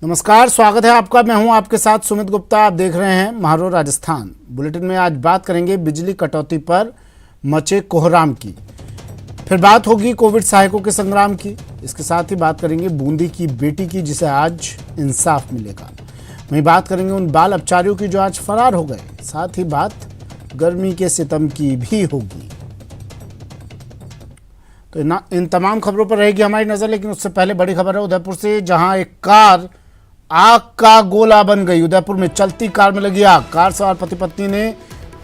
नमस्कार, स्वागत है आपका। मैं हूं आपके साथ सुमित गुप्ता। आप देख रहे हैं महारो राजस्थान। बुलेटिन में आज बात करेंगे बिजली कटौती पर मचे कोहराम की, फिर बात होगी कोविड सहायकों के संग्राम की। इसके साथ ही बात करेंगे बूंदी की बेटी की जिसे आज इंसाफ मिलेगा। वहीं बात करेंगे उन बाल अपचारियों की जो आज फरार हो गए। साथ ही बात गर्मी के सितम की भी होगी। तो इन तमाम खबरों पर रहेगी हमारी नजर, लेकिन उससे पहले बड़ी खबर है उदयपुर से, जहां एक कार आग का गोला बन गई। उदयपुर में चलती कार में लगी आग। कार सवार पति पत्नी ने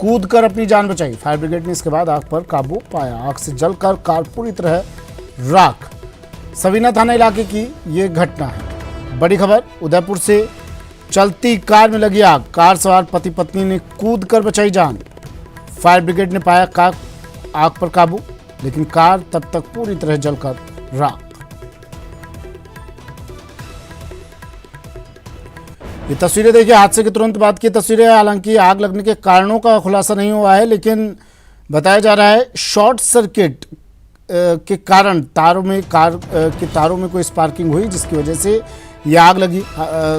कूदकर अपनी जान बचाई। फायर ब्रिगेड ने इसके बाद आग पर काबू पाया। आग से जलकर कार पूरी तरह राख। सवीना थाना इलाके की ये घटना है। बड़ी खबर उदयपुर से, चलती कार में लगी आग। कार सवार पति पत्नी ने कूदकर बचाई जान। फायर ब्रिगेड ने पाया आग पर काबू, लेकिन कार तब तक पूरी तरह जलकर राख। ये तस्वीरें देखिए, हादसे के तुरंत बाद की तस्वीरें। हालांकि आग लगने के कारणों का खुलासा नहीं हुआ है, लेकिन बताया जा रहा है शॉर्ट सर्किट के कारण तारों में, कार के तारों में कोई स्पार्किंग हुई, जिसकी वजह से ये आग लगी।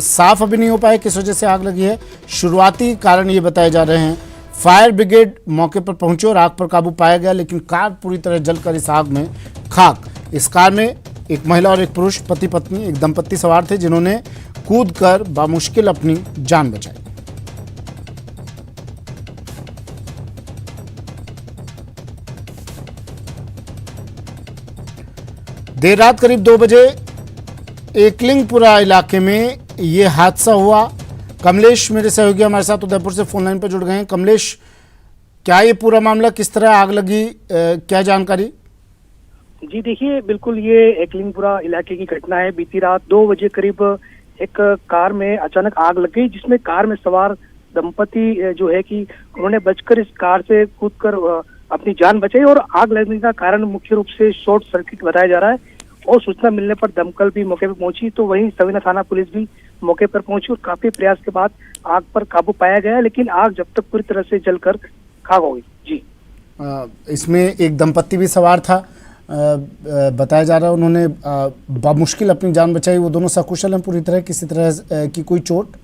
साफ अभी नहीं हो पाया किस वजह से आग लगी है। शुरुआती कारण ये बताए जा रहे हैं। फायर ब्रिगेड मौके पर पहुंची और आग पर काबू पाया गया, लेकिन कार पूरी तरह जलकर इस आग में खाक। इस कार में एक महिला और एक पुरुष पति पत्नी, एक दंपत्ति सवार थे, जिन्होंने कूदकर बामुश्किल अपनी जान बचाई। देर रात करीब 2 बजे एकलिंगपुरा इलाके में यह हादसा हुआ। कमलेश मेरे सहयोगी हमारे साथ उदयपुर से फोन लाइन पर जुड़ गए हैं। कमलेश, क्या ये पूरा मामला, किस तरह आग लगी, क्या जानकारी? जी देखिए, बिल्कुल ये एकलिंगपुरा इलाके की घटना है। बीती रात 2 बजे करीब एक कार में अचानक आग लग गई, जिसमें कार में सवार दंपति जो है कि उन्होंने बचकर इस कार से कूदकर अपनी जान बचाई। और आग लगने का कारण मुख्य रूप से शॉर्ट सर्किट बताया जा रहा है। और सूचना मिलने पर दमकल भी मौके पर पहुंची, तो वहीं सवीना थाना पुलिस भी मौके पर पहुंची और काफी प्रयास के बाद आग पर काबू पाया गया, लेकिन आग जब तक पूरी तरह से जलकर खाक हो गई। जी, इसमें एक दंपत्ति भी सवार था, बताया जा रहा है उन्होंने बामुश्किल अपनी जान बचाई। वो दोनों सकुशल हैं पूरी तरह, किसी तरह की कोई चोट?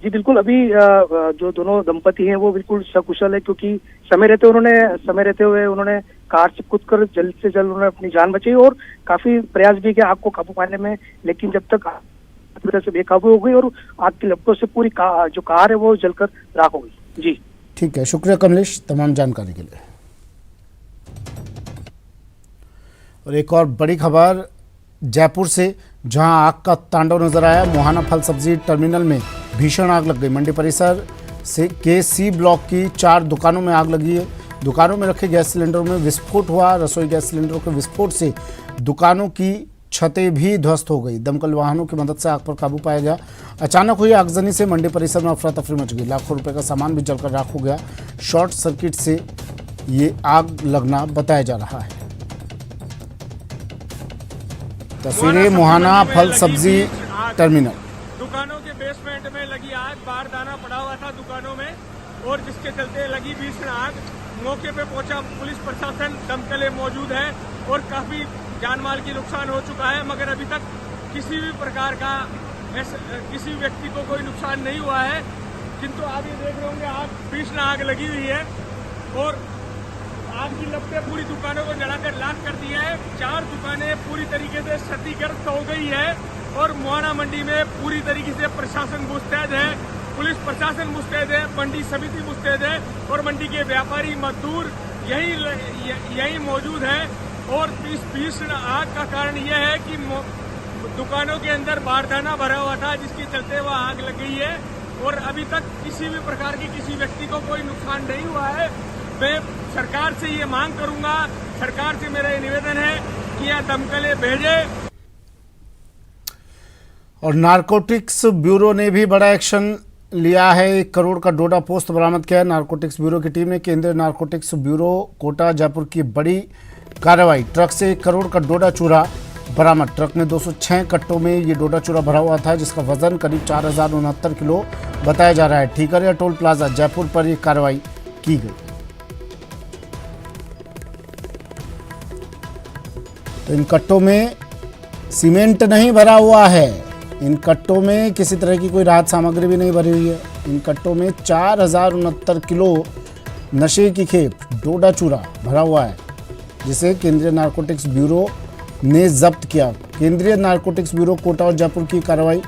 जी बिल्कुल, अभी जो दोनों दंपति हैं वो बिल्कुल सकुशल है, क्योंकि समय रहते हुए उन्होंने कार से कूदकर जल्द से जल्द उन्होंने अपनी जान बचाई और काफी प्रयास भी किया आग को काबू पाने में, लेकिन जब तक पूरी तरह से बेकाबू हो गई और आग की लपटों से पूरी जो कार है वो जलकर राख हो गई। जी ठीक है, शुक्रिया कमलेश तमाम जानकारी के लिए। और एक और बड़ी खबर जयपुर से, जहां आग का तांडव नजर आया। मोहाना फल सब्जी टर्मिनल में भीषण आग लग गई। मंडी परिसर के सी ब्लॉक की 4 दुकानों में आग लगी है। दुकानों में रखे गैस सिलेंडरों में विस्फोट हुआ। रसोई गैस सिलेंडरों के विस्फोट से दुकानों की छतें भी ध्वस्त हो गई। दमकल वाहनों की मदद से आग पर काबू पाया गया। अचानक हुई आगजनी से मंडी परिसर में अफरा तफरी मच गई। लाखों रुपए का सामान भी जलकर राख हो गया। शॉर्ट सर्किट से ये आग लगना बताया जा रहा है। तस्वीरें मोहाना फल सब्जी टर्मिनल। दुकानों के बेसमेंट में लगी आग, बारदाना पड़ा हुआ था दुकानों में, और जिसके चलते लगी भीषण आग। मौके पे पहुंचा पुलिस प्रशासन, दमकलें मौजूद है और काफी जान माल की नुकसान हो चुका है, मगर अभी तक किसी भी प्रकार का किसी व्यक्ति को कोई नुकसान नहीं हुआ है। किंतु आप ये देख रहे होंगे आग, भीषण आग लगी हुई है और आग की लपटें पूरी दुकानों को जलाकर लाख कर दी है। 4 दुकानें पूरी तरीके से क्षतिग्रस्त हो गई है और मोहाना मंडी में पूरी तरीके से प्रशासन मुस्तैद है, पुलिस प्रशासन मुस्तैद है, मंडी समिति मुस्तैद है और मंडी के व्यापारी मजदूर यही मौजूद है। और इस भीषण आग का कारण यह है कि दुकानों के अंदर बारदाना भरा हुआ था, जिसके चलते वह आग लग गई है और अभी तक किसी भी प्रकार की किसी व्यक्ति को कोई नुकसान नहीं हुआ है। मैं सरकार से ये मांग करूंगा, सरकार से मेरा ये निवेदन है कि यह दमकलें भेजे। और नारकोटिक्स ब्यूरो ने भी बड़ा एक्शन लिया है। 1 करोड़ का डोडा पोस्त बरामद किया है। नारकोटिक्स ब्यूरो की टीम ने केंद्रीय नारकोटिक्स ब्यूरो कोटा जयपुर की बड़ी कार्रवाई। ट्रक से 1 करोड़ का डोडा चूरा बरामद। ट्रक में 206 कट्टों में ये डोडा चूरा भरा हुआ था, जिसका वजन करीब 4069 किलो बताया जा रहा है। ठीकरिया टोल प्लाजा जयपुर पर यह कार्रवाई की गई। तो इन कट्टों में सीमेंट नहीं भरा हुआ है, इन कट्टों में किसी तरह की कोई राहत सामग्री भी नहीं भरी हुई है। इन कट्टों में 4069 किलो नशे की खेप डोडा चूरा भरा हुआ है, जिसे केंद्रीय नारकोटिक्स ब्यूरो ने जब्त किया। केंद्रीय नारकोटिक्स ब्यूरो कोटा और जयपुर की कार्रवाई।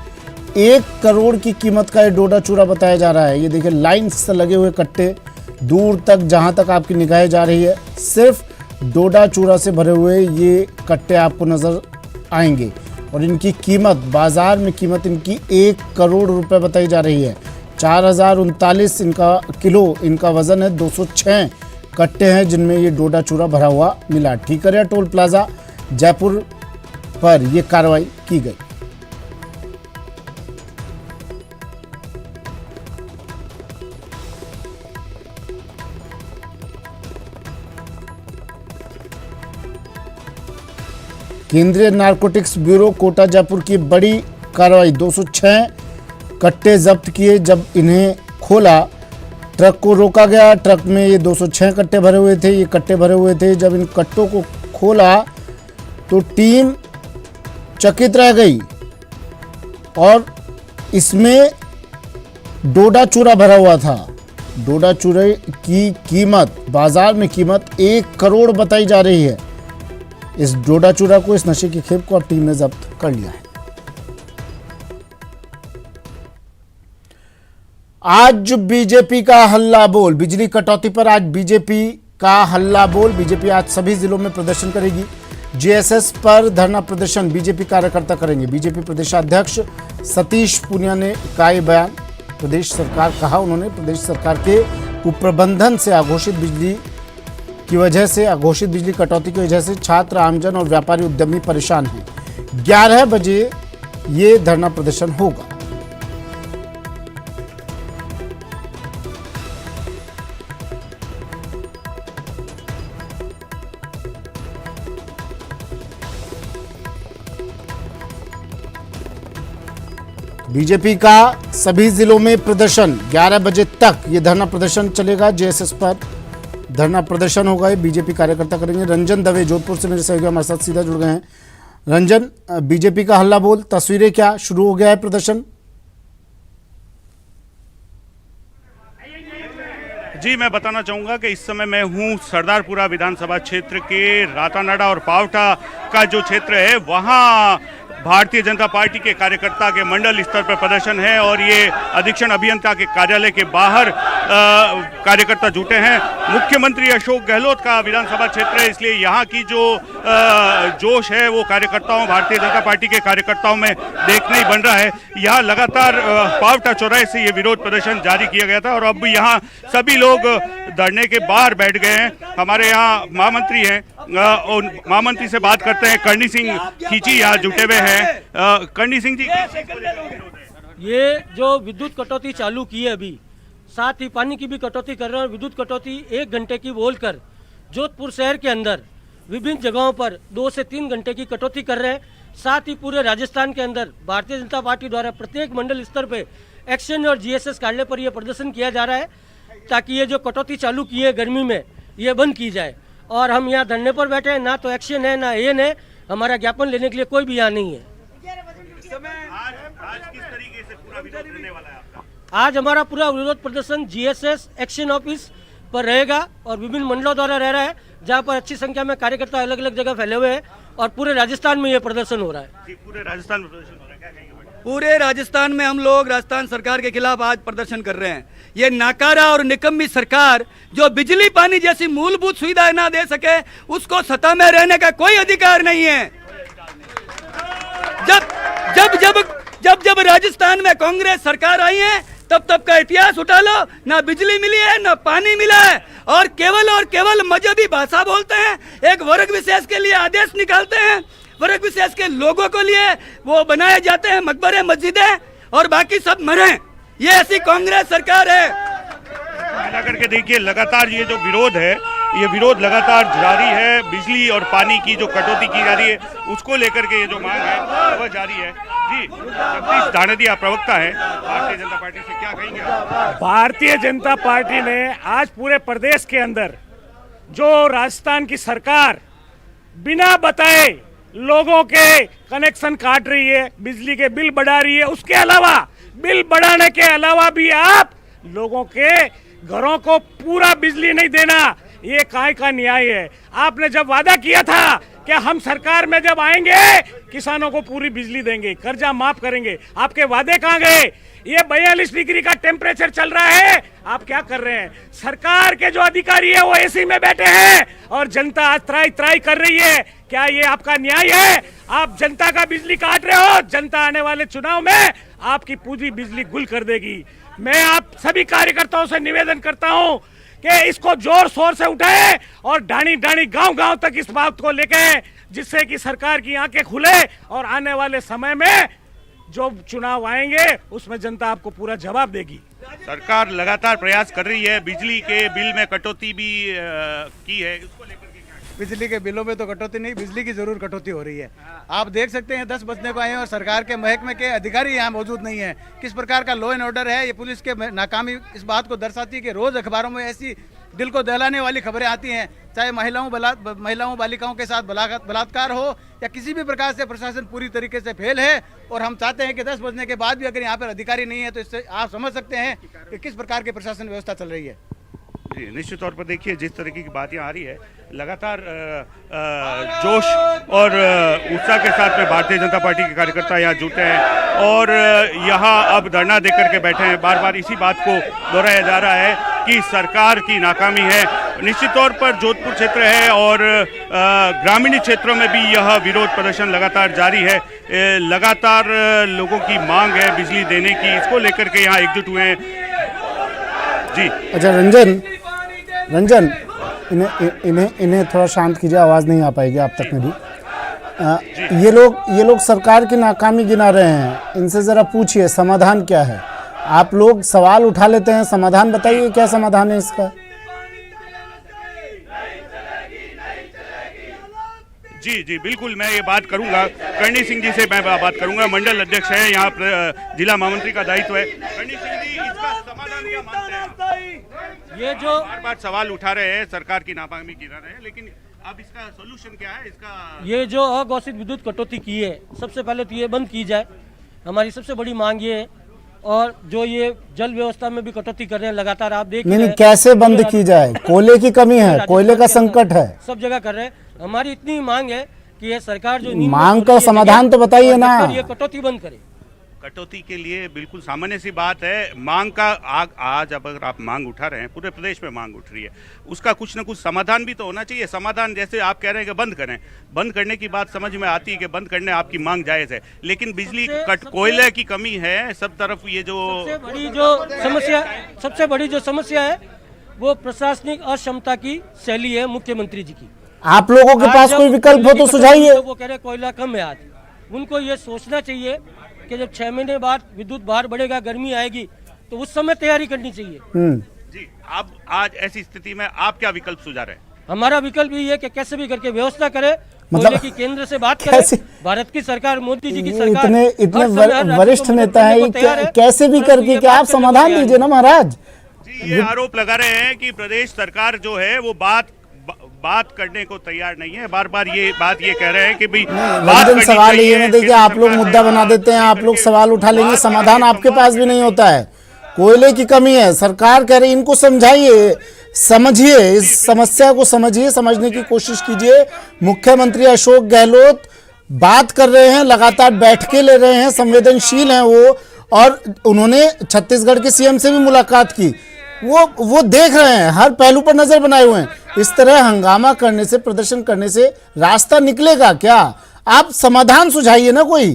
1 करोड़ की कीमत का ये डोडा चूरा बताया जा रहा है। ये देखिए लाइन से लगे हुए कट्टे, दूर तक जहां तक आपकी निगाहें जा रही है सिर्फ डोडा चूरा से भरे हुए ये कट्टे आपको नजर आएंगे और इनकी कीमत, बाजार में कीमत इनकी 1 करोड़ रुपए बताई जा रही है। 4039 इनका किलो इनका वजन है। 206 कट्टे हैं जिनमें ये डोडा चूरा भरा हुआ मिला। ठीकरिया टोल प्लाजा जयपुर पर यह कार्रवाई की गई। केंद्रीय नारकोटिक्स ब्यूरो कोटा जयपुर की बड़ी कार्रवाई। 206 कट्टे जब्त किए। जब इन्हें खोला, ट्रक को रोका गया। ट्रक में ये 206 कट्टे भरे हुए थे। ये कट्टे भरे हुए थे। जब इन कट्टों को खोला तो टीम चकित रह गई और इसमें डोडा चूरा भरा हुआ था। डोडा चूरे की कीमत, बाजार में कीमत 1 करोड़ बताई जा रही है। इस डोडा चूरा को, इस नशे की खेप को अब टीम ने जब्त कर लिया है। आज बीजेपी का हल्ला बोल। बिजली कटौती पर आज बीजेपी का हल्ला बोल। बीजेपी आज सभी जिलों में प्रदर्शन करेगी। जीएसएस पर धरना प्रदर्शन बीजेपी कार्यकर्ता करेंगे। बीजेपी प्रदेशाध्यक्ष सतीश पूनिया ने कहा यह बयान। प्रदेश सरकार, कहा उन्होंने, प्रदेश सरकार के कुप्रबंधन से अघोषित बिजली की वजह से, अघोषित बिजली कटौती की वजह से छात्र, आमजन और व्यापारी उद्यमी परेशान हैं। 11 बजे ये धरना प्रदर्शन होगा। बीजेपी का सभी जिलों में प्रदर्शन 11 बजे तक ये धरना प्रदर्शन चलेगा। जेएसएस पर धरना प्रदर्शन होगा। ये बीजेपी कार्यकर्ता करेंगे। रंजन दवे जोधपुर से मेरे सहयोगी हमारे साथ सीधा जुड़ गए हैं। रंजन, बीजेपी का हल्ला बोल, तस्वीरें क्या, शुरू हो गया है प्रदर्शन? जी, मैं बताना चाहूँगा कि इस समय मैं हूँ सरदारपुरा विधानसभा क्षेत्र के रातानाडा और पावटा का जो क्षेत्र है, वहाँ भारतीय जनता पार्टी के कार्यकर्ता के मंडल स्तर पर प्रदर्शन है और ये अधीक्षण अभियंता के कार्यालय के बाहर कार्यकर्ता जुटे हैं। मुख्यमंत्री अशोक गहलोत का विधानसभा क्षेत्र है, इसलिए यहाँ की जो जोश है वो कार्यकर्ताओं, भारतीय जनता पार्टी के कार्यकर्ताओं में देखने ही बन रहा है। यहाँ लगातार पावटा चौराहे से ये विरोध प्रदर्शन जारी किया गया था और अब यहाँ सभी लोग धरने के बाहर बैठ गए हैं। हमारे यहाँ महामंत्री हैं और महामंत्री से बात करते हैं। करणी सिंह खींची यहाँ जुटे हुए हैं। करणी सिंह जी, ये जो विद्युत कटौती चालू की है अभी, साथ ही पानी की भी कटौती कर रहे हैं और विद्युत कटौती 1 घंटे की बोलकर जोधपुर शहर के अंदर विभिन्न जगहों पर 2 से 3 घंटे की कटौती कर रहे हैं। साथ ही पूरे राजस्थान के अंदर भारतीय जनता पार्टी द्वारा प्रत्येक मंडल स्तर पे एक्शन और जीएसएस कार्यालय पर यह प्रदर्शन किया जा रहा है ताकि ये जो कटौती चालू की है गर्मी में, ये बंद की जाए। और हम यहाँ धरने पर बैठे हैं, ना तो एक्शन है ना एन है, हमारा ज्ञापन लेने के लिए कोई भी यहाँ नहीं है। आज किस तरीके से पूरा विरोध रहने वाला है आपका? आज हमारा पूरा विरोध प्रदर्शन जीएसएस एक्शन ऑफिस पर रहेगा और विभिन्न मंडलों द्वारा रह रहा है, जहाँ पर अच्छी संख्या में कार्यकर्ता अलग अलग जगह फैले हुए हैं और पूरे राजस्थान में ये प्रदर्शन हो रहा है। पूरे राजस्थान में प्रदर्शन हो रहा है, क्या कहेंगे? पूरे राजस्थान में हम लोग राजस्थान सरकार के खिलाफ आज प्रदर्शन कर रहे हैं। ये नाकारा और निकम्मी सरकार जो बिजली पानी जैसी मूलभूत सुविधाएं ना दे सके, उसको सत्ता में रहने का कोई अधिकार नहीं है। जब राजस्थान में कांग्रेस सरकार आई है, तब का इतिहास उठा लो, ना बिजली मिली है ना पानी मिला है और केवल मजहबी भाषा बोलते हैं। एक वर्ग विशेष के लिए आदेश निकालते हैं, वर्ग विशेष के लोगों को लिए वो बनाए जाते हैं मकबरे मस्जिदें और बाकी सब मरे। ये ऐसी कांग्रेस सरकार है। मिला करके देखिए, लगातार ये जो विरोध है, ये विरोध लगातार जारी है। बिजली और पानी की जो कटौती की जा रही है, उसको लेकर के ये जो मांग है वह जारी है। जी, जगदीश धानेदिया प्रवक्ता है भारतीय जनता पार्टी से, क्या कहेंगे? भारतीय जनता पार्टी ने आज पूरे प्रदेश के अंदर जो राजस्थान की सरकार बिना बताए लोगों के कनेक्शन काट रही है, बिजली के बिल बढ़ा रही है। उसके अलावा बिल बढ़ाने के अलावा भी आप लोगों के घरों को पूरा बिजली नहीं देना, ये काय का न्याय है? आपने जब वादा किया था कि हम सरकार में जब आएंगे किसानों को पूरी बिजली देंगे, कर्जा माफ करेंगे, आपके वादे कहां गए? ये 42 डिग्री का टेम्परेचर चल रहा है, आप क्या कर रहे हैं? सरकार के जो अधिकारी है वो एसी में बैठे हैं और जनता आज त्राई त्राई कर रही है। क्या ये आपका न्याय है? आप जनता का बिजली काट रहे हो। जनता आने वाले चुनाव में आपकी पूरी बिजली गुल कर देगी। मैं आप सभी कार्यकर्ताओं से निवेदन करता हूं कि इसको जोर शोर से उठाएं और ढाणी ढाणी गांव-गांव तक इस बात को लेके, जिससे कि सरकार की आंखें खुले और आने वाले समय में जो चुनाव आएंगे उसमें जनता आपको पूरा जवाब देगी। सरकार लगातार प्रयास कर रही है, बिजली के बिल में कटौती भी की है, उसको लेकर के क्या? बिजली के बिलों में तो कटौती नहीं, बिजली की जरूर कटौती हो रही है। आप देख सकते हैं 10 बजने को आए हैं और सरकार के महकमे के अधिकारी यहाँ मौजूद नहीं है। किस प्रकार का लॉ एंड ऑर्डर है, ये पुलिस के नाकामी इस बात को दर्शाती है कि रोज अखबारों में ऐसी दिल को दहलाने वाली खबरें आती हैं, चाहे महिलाओं बालिकाओं के साथ बलात्कार हो या किसी भी प्रकार से प्रशासन पूरी तरीके से फेल है। और हम चाहते हैं कि 10 बजने के बाद भी अगर यहाँ पर अधिकारी नहीं है तो इससे आप समझ सकते हैं कि किस प्रकार की प्रशासन व्यवस्था चल रही है। जी, निश्चित तौर पर देखिए जिस तरीके की बातें आ रही है, लगातार जोश और उत्साह के साथ में भारतीय जनता पार्टी के कार्यकर्ता यहाँ जुटे हैं और यहाँ अब धरना देकर के बैठे हैं। बार बार इसी बात को दोहराया जा रहा है कि सरकार की नाकामी है। निश्चित तौर पर जोधपुर क्षेत्र है और ग्रामीण क्षेत्रों में भी यह विरोध प्रदर्शन लगातार जारी है। लगातार लोगों की मांग है बिजली देने की, इसको लेकर के यहाँ एकजुट हुए हैं। जी अच्छा रंजन, इन्हें थोड़ा शांत कीजिए, आवाज़ नहीं आ पाएगी आप तक में भी। ये लोग सरकार की नाकामी गिना रहे हैं, इनसे ज़रा पूछिए समाधान क्या है। आप लोग सवाल उठा लेते हैं, समाधान बताइए क्या समाधान है इसका। जी जी बिल्कुल, मैं ये बात करूंगा। करणी सिंह जी से मैं बात करूंगा, मंडल अध्यक्ष है यहाँ पर, जिला महामंत्री का दायित्व है। करणी सिंह जी, इसका समाधान क्या मानते हैं? ये जो बार सवाल उठा रहे हैं, सरकार की नाकामी गिरा रहे हैं, लेकिन अब इसका सोल्यूशन क्या है? इसका ये जो अघोषित विद्युत कटौती की है, सबसे पहले तो ये बंद की जाए, हमारी सबसे बड़ी मांग ये है। और जो ये जल व्यवस्था में भी कटौती कर रहे हैं लगातार, आप देख नहीं, कैसे बंद की जाए? कोयले की कमी है, कोयले का संकट है, सब जगह कर रहे हैं। हमारी इतनी मांग है कि ये सरकार जो मांग का समाधान तो बताइए ना। ये कटौती बंद करे। कटौती के लिए बिल्कुल सामान्य सी बात है। मांग का आज अगर आप मांग उठा रहे हैं, पूरे प्रदेश में मांग उठ रही है, उसका कुछ ना कुछ समाधान भी तो होना चाहिए। समाधान जैसे आप कह रहे हैं कि बंद करें, बंद करने की बात समझ में आती है कि बंद करने आपकी मांग जायज़ है, लेकिन बिजली कोयले की कमी है सब तरफ। ये जो सबसे बड़ी जो समस्या है वो प्रशासनिक अक्षमता की शैली है मुख्यमंत्री जी की। आप लोगों के पास कोई विकल्प हो तो सुझाइए। वो कह रहे कोयला कम है, आज उनको ये सोचना चाहिए कि जब 6 महीने बाद विद्युत भार बढ़ेगा, गर्मी आएगी, तो उस समय तैयारी करनी चाहिए। जी, अब आज ऐसी स्थिति में आप क्या विकल्प सुझा रहे हैं? हमारा विकल्प ये है कि कैसे भी करके व्यवस्था करे, मतलब की केंद्र से बात करे। भारत की सरकार, मोदी जी की सरकार, इतने वरिष्ठ नेता हैं, कैसे भी करके कि आप समाधान दीजिए ना महाराज। जी, ये आरोप लगा रहे हैं कि प्रदेश सरकार जो है वो बात करने को तैयार नहीं है। बार बार ये बात ये कह रहे हैं कि भाई सवाल ये नहीं, देखिए आप लोग मुद्दा बना देते हैं, आप लोग सवाल उठा लेंगे, समाधान आपके पास भी नहीं होता है। कोयले की कमी है, सरकार कह रही, इनको समझाइए, समझिए, इस समस्या को समझिए, समझने की कोशिश कीजिए। मुख्यमंत्री अशोक गहलोत बात कर रहे हैं, लगातार बैठकें ले रहे हैं, संवेदनशील हैं वो, और उन्होंने छत्तीसगढ़ के सीएम से भी मुलाकात की। वो देख रहे हैं, हर पहलू पर नजर बनाए हुए हैं। इस तरह हंगामा करने से, प्रदर्शन करने से रास्ता निकलेगा क्या? आप समाधान सुझाइए ना कोई।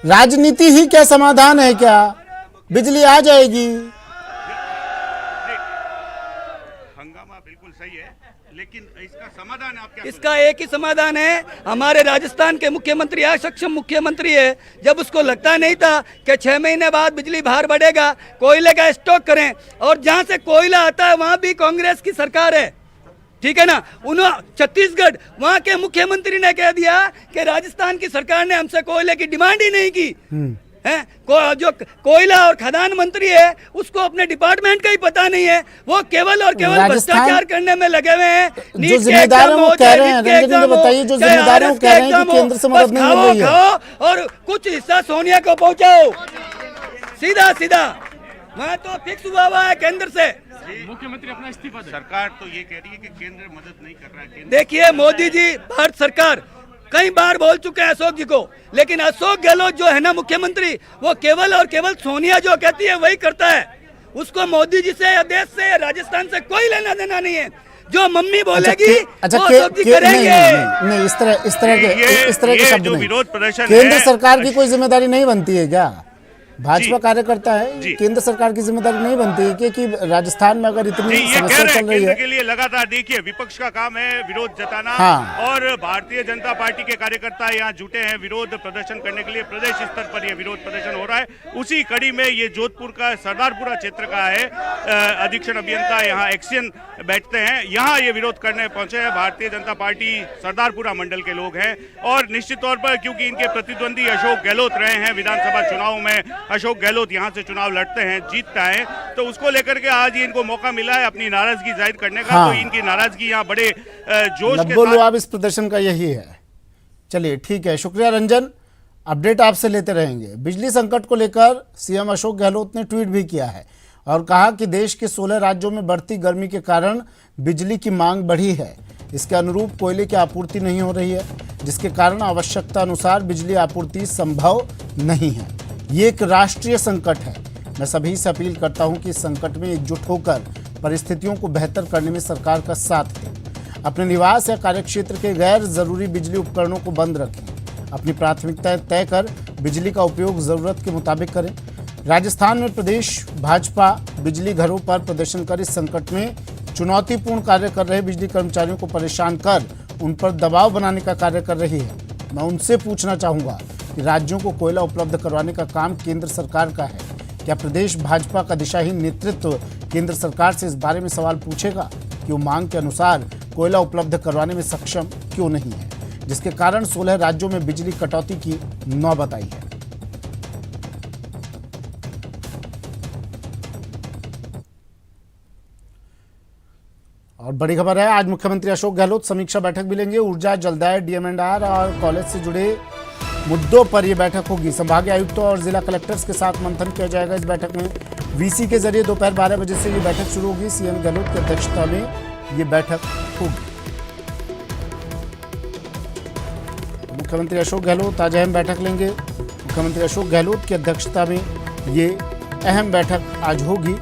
राजनीति ही क्या समाधान है क्या? बिजली आ जाएगी। हंगामा बिल्कुल सही है, लेकिन इसका समाधान आप क्या? इसका एक ही समाधान है। हमारे राजस्थान के मुख्यमंत्री आज सक्षम मुख्यमंत्री है। जब उसको लगता नहीं था कि 6 महीने बाद बिजली भार बढ़ेगा, कोयले का स्टॉक करें, और जहां से कोयला आता है वहां भी कांग्रेस की सरकार है, ठीक है ना। छत्तीसगढ़, वहां के मुख्यमंत्री ने कह दिया कि राजस्थान की सरकार ने हमसे कोयले की डिमांड ही नहीं की, हैं? जो कोयला और खदान मंत्री है उसको अपने डिपार्टमेंट का ही पता नहीं है, वो केवल और केवल भ्रष्टाचार करने में लगे हुए हैं। जो जिम्मेदार हैं वो कह रहे हैं, रंजन जी बताइए, जो जिम्मेदार हैं वो कह रहे हैं कि केंद्र से मदद नहीं मिल रही है और कुछ हिस्सा सोनिया को पहुंचाओ, सीधा सीधा। मैं तो फिक्स हुआ है केंद्र से। मुख्यमंत्री अपना इस्तीफा दे। सरकार तो ये कह रही है कि केंद्र मदद नहीं कर रहा है। देखिए मोदी जी, भारत सरकार कई बार बोल चुके हैं अशोक जी को, लेकिन अशोक गहलोत जो है ना मुख्यमंत्री, वो केवल और केवल सोनिया जो कहती है वही करता है। उसको मोदी जी से या देश से या राजस्थान से कोई लेना देना नहीं है। जो मम्मी बोलेगी वो अशोक जी करेंगे। नहीं, इस तरह के शब्द नहीं। विरोध प्रदर्शन केंद्र सरकार की कोई जिम्मेदारी नहीं बनती है क्या? भाजपा कार्यकर्ता है, केंद्र सरकार की जिम्मेदारी नहीं बनती है कि राजस्थान में अगर इतनी समस्या चल रही है के लिए लगातार देखिए विपक्ष का काम है विरोध जताना। और भारतीय जनता पार्टी के कार्यकर्ता यहाँ जुटे हैं विरोध प्रदर्शन करने के लिए। प्रदेश स्तर पर यह विरोध प्रदर्शन हो रहा है। उसी कड़ी में ये जोधपुर का सरदारपुरा क्षेत्र का है, अधीक्षण अभियंता यहाँ एक्शन बैठते हैं, यहाँ ये विरोध करने पहुंचे हैं। भारतीय जनता पार्टी सरदारपुरा मंडल के लोग हैं और निश्चित तौर पर क्योंकि इनके प्रतिद्वंदी अशोक गहलोत रहे हैं विधानसभा चुनाव में, अशोक गहलोत यहां से चुनाव लड़ते हैं, जीतता है, तो उसको लेकर के आज इनको मौका मिला है अपनी नाराजगी जाहिर करने का। तो इनकी नाराजगी यहां बड़े जोश के साथ। अब इस प्रदर्शन का यही है। चलिए ठीक है, शुक्रिया रंजन, अपडेट आपसे लेते रहेंगे। बिजली संकट को लेकर सीएम अशोक गहलोत ने ट्वीट भी किया है और कहा कि देश के 16 राज्यों में बढ़ती गर्मी के कारण बिजली की मांग बढ़ी है। इसके अनुरूप कोयले की आपूर्ति नहीं हो रही है, जिसके कारण आवश्यकता अनुसार बिजली आपूर्ति संभव नहीं है। ये एक राष्ट्रीय संकट है। मैं सभी से अपील करता हूं कि इस संकट में एकजुट होकर परिस्थितियों को बेहतर करने में सरकार का साथ दें। अपने निवास या कार्यक्षेत्र के गैर जरूरी बिजली उपकरणों को बंद रखें। अपनी प्राथमिकताएं तय कर बिजली का उपयोग जरूरत के मुताबिक करें। राजस्थान में प्रदेश भाजपा बिजली घरों पर प्रदर्शन कर इस संकट में चुनौतीपूर्ण कार्य कर रहे बिजली कर्मचारियों को परेशान कर उन पर दबाव बनाने का कार्य कर रही है। मैं उनसे पूछना चाहूँगा कि राज्यों को कोयला उपलब्ध करवाने का काम केंद्र सरकार का है। क्या प्रदेश भाजपा का दिशाहीन नेतृत्व केंद्र सरकार से इस बारे में सवाल पूछेगा कि वो मांग के अनुसार कोयला उपलब्ध करवाने में सक्षम क्यों नहीं है, जिसके कारण 16 राज्यों में बिजली कटौती की नौबत आई है। और बड़ी खबर है, आज मुख्यमंत्री अशोक गहलोत समीक्षा बैठक भी लेंगे। ऊर्जा, जलदाय, डीएमएनआर और कॉलेज से जुड़े मुद्दों पर यह बैठक होगी। संभागीय आयुक्तों और जिला कलेक्टर्स के साथ मंथन किया जाएगा। इस बैठक में वीसी के जरिए दोपहर 12 बजे से ये बैठक शुरू होगी। सीएम गहलोत की अध्यक्षता में ये बैठक होगी। मुख्यमंत्री अशोक गहलोत आज अहम बैठक लेंगे। मुख्यमंत्री अशोक गहलोत की अध्यक्षता में ये अहम बैठक आज होगी।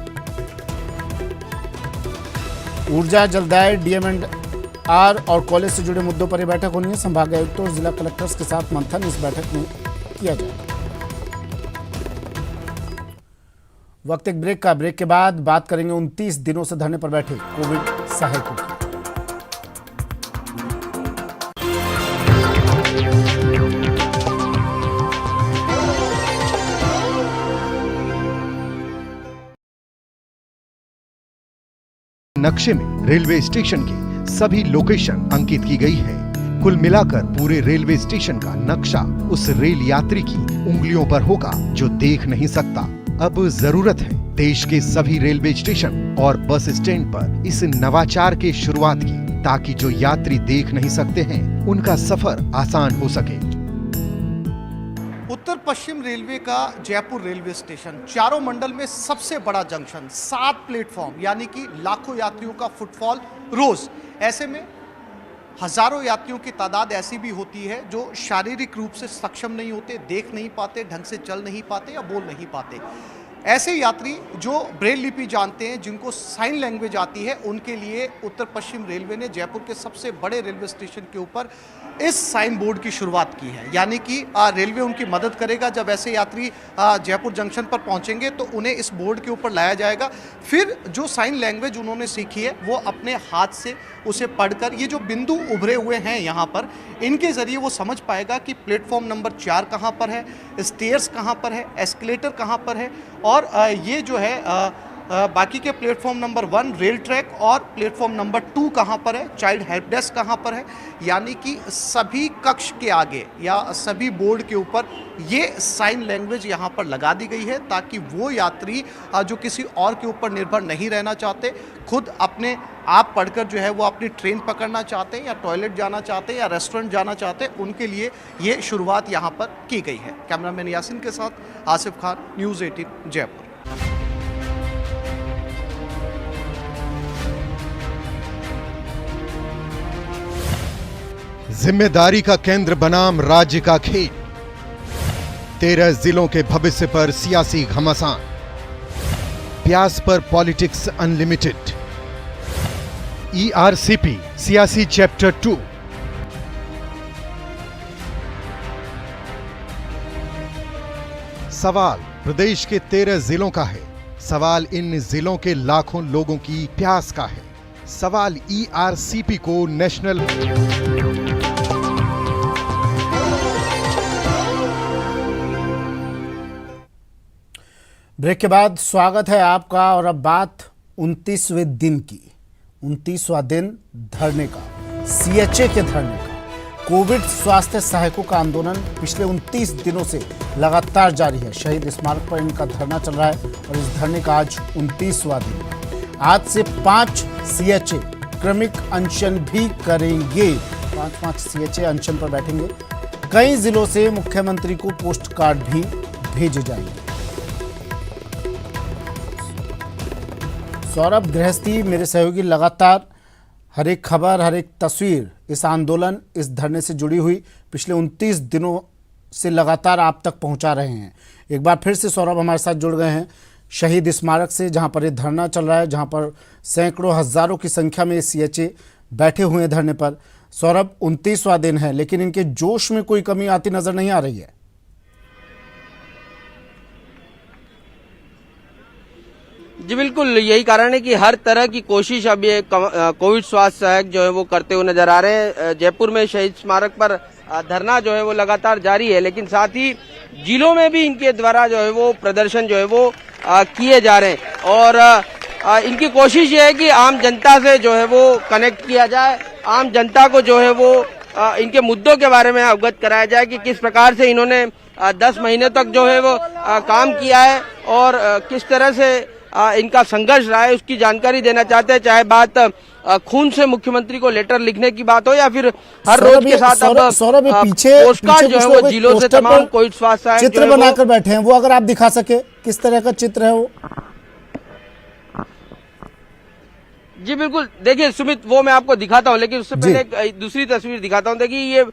ऊर्जा, जलदाय, डीएमएनआर और कॉलेज से जुड़े मुद्दों पर यह बैठक होनी है। संभागीय आयुक्तों और जिला कलेक्टर्स के साथ मंथन इस बैठक में किया जाएगा। वक्त एक ब्रेक का। ब्रेक के बाद बात करेंगे 29 दिनों से धरने पर बैठे कोविड सहायकों की। नक्शे में रेलवे स्टेशन की सभी लोकेशन अंकित की गई है। कुल मिलाकर पूरे रेलवे स्टेशन का नक्शा उस रेल यात्री की उंगलियों पर होगा जो देख नहीं सकता। अब जरूरत है देश के सभी रेलवे स्टेशन और बस स्टैंड पर इस नवाचार के शुरुआत की, ताकि जो यात्री देख नहीं सकते हैं उनका सफर आसान हो सके। उत्तर पश्चिम रेलवे का जयपुर रेलवे स्टेशन चारों मंडल में सबसे बड़ा जंक्शन, 7 प्लेटफॉर्म, यानी कि लाखों यात्रियों का फुटफॉल रोज। ऐसे में हजारों यात्रियों की तादाद ऐसी भी होती है जो शारीरिक रूप से सक्षम नहीं होते, देख नहीं पाते, ढंग से चल नहीं पाते या बोल नहीं पाते। ऐसे यात्री जो ब्रेल लिपि जानते हैं, जिनको साइन लैंग्वेज आती है, उनके लिए उत्तर पश्चिम रेलवे ने जयपुर के सबसे बड़े रेलवे स्टेशन के ऊपर इस साइन बोर्ड की शुरुआत की है। यानी कि रेलवे उनकी मदद करेगा। जब ऐसे यात्री जयपुर जंक्शन पर पहुंचेंगे तो उन्हें इस बोर्ड के ऊपर लाया जाएगा। फिर जो साइन लैंग्वेज उन्होंने सीखी है वो अपने हाथ से उसे पढ़कर, ये जो बिंदु उभरे हुए हैं यहाँ पर, इनके ज़रिए वो समझ पाएगा कि प्लेटफॉर्म नंबर 4 कहाँ पर है, स्टेयर्स कहाँ पर है, एस्केलेटर कहाँ पर है, और ये जो है बाकी के प्लेटफॉर्म नंबर 1 रेल ट्रैक और प्लेटफॉर्म नंबर 2 कहाँ पर है, चाइल्ड हेल्प डेस्क कहाँ पर है, यानी कि सभी कक्ष के आगे या सभी बोर्ड के ऊपर ये साइन लैंग्वेज यहाँ पर लगा दी गई है, ताकि वो यात्री जो किसी और के ऊपर निर्भर नहीं रहना चाहते, खुद अपने आप पढ़कर जो है वो अपनी ट्रेन पकड़ना चाहते हैं या टॉयलेट जाना चाहते हैं या रेस्टोरेंट जाना चाहते हैं, उनके लिए ये शुरुआत यहाँ पर की गई है। कैमरामैन यासिन के साथ आसिफ खान, न्यूज़ 18 जयपुर। जिम्मेदारी का केंद्र बनाम राज्य का खेल, 13 जिलों के भविष्य पर सियासी घमासान, प्यास पर पॉलिटिक्स अनलिमिटेड, ईआरसीपी सियासी चैप्टर 2। सवाल प्रदेश के 13 जिलों का है, सवाल इन जिलों के लाखों लोगों की प्यास का है, सवाल ईआरसीपी को नेशनल ब्रेक के बाद स्वागत है आपका। और अब बात 29वें दिन की, 29वां दिन धरने का, सीएचए के धरने का। कोविड स्वास्थ्य सहायकों का आंदोलन पिछले 29 दिनों से लगातार जारी है। शहीद स्मारक पर इनका धरना चल रहा है और इस धरने का आज 29वां दिन। आज से 5 सीएचए क्रमिक अनशन भी करेंगे। 5 सीएचए अनशन पर बैठेंगे। कई जिलों से मुख्यमंत्री को पोस्ट कार्ड भी भेजे जाएंगे। सौरभ गृहस्थी मेरे सहयोगी लगातार हर एक खबर, हर एक तस्वीर इस आंदोलन, इस धरने से जुड़ी हुई पिछले 29 दिनों से लगातार आप तक पहुंचा रहे हैं। एक बार फिर से सौरभ हमारे साथ जुड़ गए हैं शहीद स्मारक से, जहां पर ये धरना चल रहा है, जहां पर सैकड़ों हजारों की संख्या में सीएचए बैठे हुए हैं धरने पर। सौरभ, 29वां दिन है, लेकिन इनके जोश में कोई कमी आती नजर नहीं आ रही है। जी बिल्कुल, यही कारण है कि हर तरह की कोशिश अब ये कोविड स्वास्थ्य सहायक जो है वो करते हुए नजर आ रहे हैं। जयपुर में शहीद स्मारक पर धरना जो है वो लगातार जारी है, लेकिन साथ ही जिलों में भी इनके द्वारा जो है वो प्रदर्शन जो है वो किए जा रहे हैं। और इनकी कोशिश ये है कि आम जनता से जो है वो कनेक्ट किया जाए, आम जनता को जो है वो इनके मुद्दों के बारे में अवगत कराया जाए कि किस प्रकार से इन्होंने 10 महीने तक जो है वो काम किया है और किस तरह से इनका संघर्ष रहा है, उसकी जानकारी देना चाहते हैं। चाहे बात खून से मुख्यमंत्री को लेटर लिखने की बात हो या फिर हर रोज के साथ अब पोस्टकार्ड जो है वो जिलों से तमाम कोविड स्वास्थ्य चित्र बनाकर बैठे हैं, वो अगर आप दिखा सके किस तरह का चित्र है वो। जी बिल्कुल, देखिए सुमित, वो मैं आपको दिखाता हूँ, लेकिन उससे पहले एक दूसरी तस्वीर दिखाता हूँ। देखिए ये